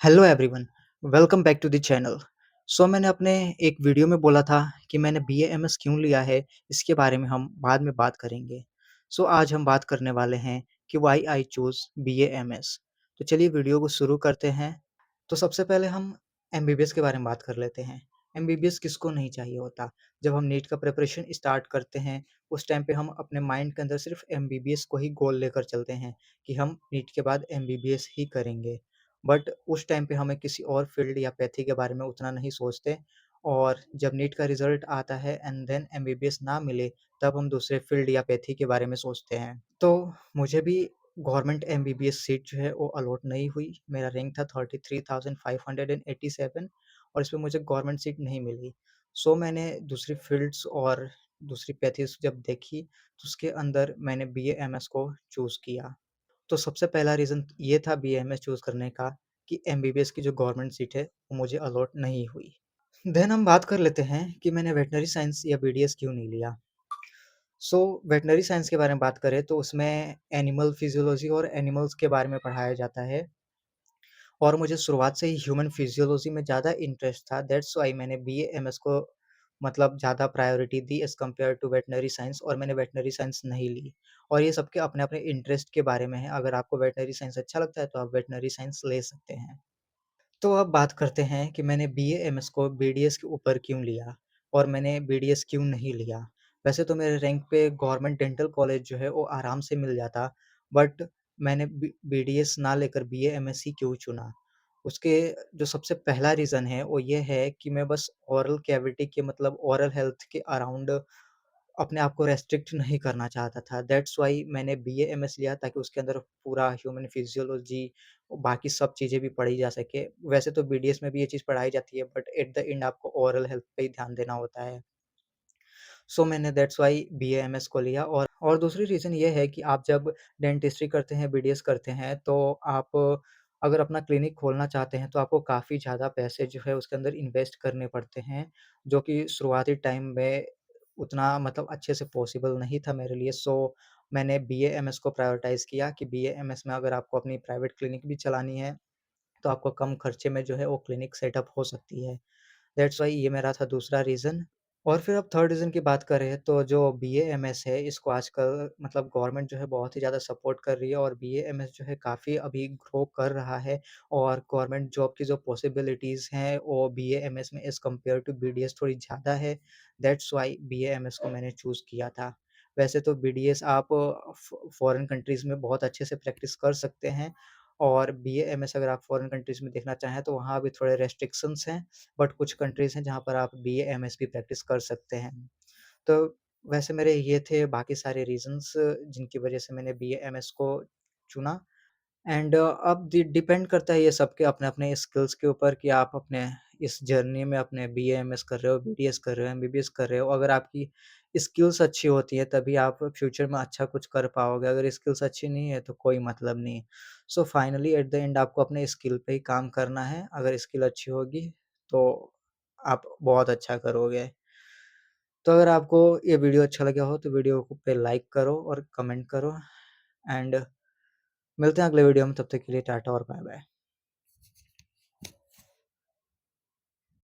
Hello everyone, welcome back to the channel. मैंने अपने एक वीडियो में बोला था कि मैंने बीएएमएस क्यों लिया है, इसके बारे में हम बाद में बात करेंगे। आज हम बात करने वाले हैं कि व्हाई आई चूज़ बीएएमएस। तो चलिए वीडियो को शुरू करते हैं। तो सबसे पहले हम एमबीबीएस के बारे में बात कर लेते हैं। एमबीबीएस किसको नहीं चाहिए होता? जब हम नीट का प्रिपरेशन स्टार्ट करते हैं, उस टाइम पे हम अपने माइंड के अंदर सिर्फ एमबीबीएस को ही गोल लेकर चलते हैं कि हम नीट के बाद एमबीबीएस ही करेंगे। बट उस टाइम पे हमें किसी और फ़ील्ड या पैथी के बारे में उतना नहीं सोचते और जब नीट का रिज़ल्ट आता है एंड देन एमबीबीएस ना मिले, तब हम दूसरे फ़ील्ड या पैथी के बारे में सोचते हैं। तो मुझे भी गवर्नमेंट एमबीबीएस सीट जो है वो अलॉट नहीं हुई। मेरा रैंक था 33,587 और इसमें मुझे गवर्नमेंट सीट नहीं मिली। मैंने दूसरी फ़ील्ड्स और दूसरी पैथीज़ जब देखी, तो उसके अंदर मैंने बीएएमएस को चूज़ किया। तो सबसे पहला रीज़न ये था बीएएमएस चूज़ करने का कि एमबीबीएस की जो गवर्नमेंट सीट है, वो मुझे अलॉट नहीं हुई। देन हम बात कर लेते हैं कि मैंने वेटरनरी साइंस या बीडीएस क्यों नहीं लिया। वेटरनरी साइंस के बारे में बात करें तो उसमें एनिमल फिजियोलॉजी और एनिमल्स के बारे में पढ़ाया जाता है और मुझे शुरुआत से ही ह्यूमन फिजियोलॉजी में ज़्यादा इंटरेस्ट था। दैट्स व्हाई मैंने बीएएमएस को मतलब ज़्यादा प्रायोरिटी दी as compared to veterinary science और मैंने वेटरनरी साइंस नहीं ली। और ये सबके अपने-अपने इंटरेस्ट के बारे में है। अगर आपको वेटरनरी साइंस अच्छा लगता है तो आप वेटरनरी साइंस ले सकते हैं। तो अब बात करते हैं कि मैंने बीएएमएस को बीडीएस के ऊपर क्यों लिया और मैंने बीडीएस क्यों नहीं लिया। वैसे तो मेरे रैंक पे गवर्नमेंट डेंटल कॉलेज जो है वो आराम से मिल जाता, बट मैंने बीडीएस ना लेकर बीएएमएस ही क्यों चुना। उसके जो सबसे पहला रीज़न है वो ये है कि मैं बस ओरल कैविटी के मतलब ओरल हेल्थ के अराउंड अपने आप को रेस्ट्रिक्ट नहीं करना चाहता था। दैट्स व्हाई मैंने बीएएमएस लिया ताकि उसके अंदर पूरा ह्यूमन फिजियोलॉजी और बाकी सब चीज़ें भी पढ़ी जा सके। वैसे तो बीडीएस में भी ये चीज़ पढ़ाई जाती है बट एट द एंड आपको ओरल हेल्थ पे ही ध्यान देना होता है। मैंने दैट्स व्हाई बीएएमएस को लिया और दूसरी रीज़न ये है कि आप जब डेंटिस्ट्री करते हैं, बीडीएस करते हैं तो आप अगर अपना क्लिनिक खोलना चाहते हैं तो आपको काफ़ी ज़्यादा पैसे जो है उसके अंदर इन्वेस्ट करने पड़ते हैं, जो कि शुरुआती टाइम में उतना मतलब अच्छे से पॉसिबल नहीं था मेरे लिए। मैंने बीएएमएस को प्रायोरिटाइज़ किया कि बीएएमएस में अगर आपको अपनी प्राइवेट क्लिनिक भी चलानी है, तो आपको कम खर्चे में जो है वो क्लिनिक सेटअप हो सकती है। दैट्स व्हाई ये मेरा था दूसरा रीज़न। और फिर अब थर्ड रीज़न की बात करें तो जो बीएएमएस है इसको आजकल मतलब गवर्नमेंट जो है बहुत ही ज़्यादा सपोर्ट कर रही है और बीएएमएस जो है काफ़ी अभी ग्रो कर रहा है और गवर्नमेंट जॉब की जो पॉसिबिलिटीज़ हैं वो बीएएमएस में एज़ कम्पेयर टू बीडीएस थोड़ी ज़्यादा है। दैट्स व्हाई बीएएमएस को मैंने चूज़ किया था। वैसे तो बीडीएस आप फॉरेन कंट्रीज़ में बहुत अच्छे से प्रैक्टिस कर सकते हैं और बीएएमएस अगर आप फॉरेन कंट्रीज़ में देखना चाहें तो वहाँ भी थोड़े रेस्ट्रिक्शंस हैं। बट कुछ कंट्रीज़ हैं जहाँ पर आप बीएएमएस भी प्रैक्टिस कर सकते हैं। तो वैसे मेरे ये थे बाकी सारे रीज़न्स जिनकी वज़ह से मैंने बीएएमएस को चुना। एंड अब डिपेंड करता है ये सबके अपने-अपने स्किल्स के ऊपर कि आप अपने इस जर्नी में अपने बीएएमएस कर रहे हो, बीडीएस कर रहे हो, एमबीबीएस कर रहे हो, अगर आपकी स्किल्स अच्छी होती है तभी आप फ्यूचर में अच्छा कुछ कर पाओगे, अगर स्किल्स अच्छी नहीं है तो कोई मतलब नहीं। फाइनली एट द एंड आपको अपने स्किल पे ही काम करना है, अगर स्किल अच्छी होगी तो आप बहुत अच्छा करोगे। तो अगर आपको ये वीडियो अच्छा लगा हो तो वीडियो को पे लाइक करो और कमेंट करो एंड मिलते हैं अगले वीडियो में, तब तक के लिए टाटा और बाय-बाय।